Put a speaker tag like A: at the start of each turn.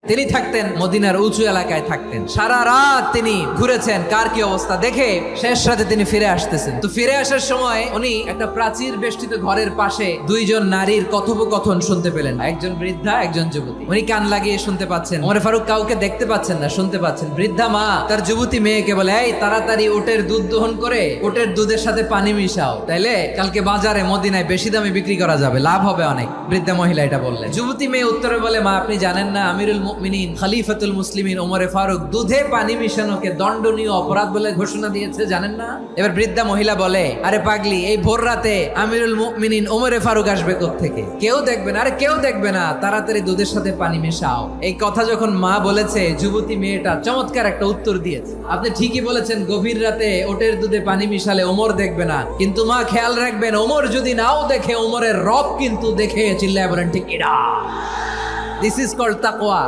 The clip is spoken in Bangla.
A: তিনি থাকতেন মদিনার উঁচু এলাকায় থাকতেন, সারা রাত তিনি ঘুরেছেন কার কি অবস্থা দেখে শেষ রাতে তিনি ফিরে আসতেছেন। তো ফিরে আসার সময় উনি একটা প্রাচীর বেষ্টিত ঘরের পাশে দুইজন নারীর কথোপকথন শুনতে পেলেন, একজন বৃদ্ধা একজন যুবতী। উনি কান লাগিয়ে শুনতে পাচ্ছেন, ওমর ফারুক কাউকে দেখতে পাচ্ছেন না, শুনতে পাচ্ছেন। বৃদ্ধা মা তার যুবতী মেয়েকে বলে, এই তাড়াতাড়ি উটের দুধ দহন করে উটের দুধের সাথে পানি মিশাও, তাইলে কালকে বাজারে মদিনায় বেশি দামে বিক্রি করা যাবে, লাভ হবে অনেক। বৃদ্ধা মহিলা এটা বললেন। যুবতী মেয়ে উত্তরে বলে, মা আপনি জানেন না আমিরুল মুমিনিন খলিফাতুল মুসলিমিন ওমর ফারুক দুধে পানি মিশানোকে দণ্ডনীয় অপরাধ বলে ঘোষণা দিয়েছে, জানেন না? এবার বৃদ্ধা মহিলা বলে, আরে পাগলি, এই ভোর রাতে আমিরুল মুমিনিন ওমর ফারুক আসবে কোত্থেকে? কেউ দেখবে না। আরে কেউ দেখবে না, তাড়াতাড়ি দুধের সাথে পানি মেশাও। এই কথা যখন মা বলেছে, যুবতী মেয়েটা চমৎকার একটা উত্তর দিয়েছে, আপনি ঠিকই বলেছেন, গভীর রাতে ওটের দুধে পানি মিশালে ওমর দেখবে না, কিন্তু মা খেয়াল রাখবেন, ওমর যদি নাও দেখে, ওমরের রব কিন্তু দেখে। চিল্লায় বলেন ঠিক কিনা? দিস ইজ কল্ড তাকওয়া।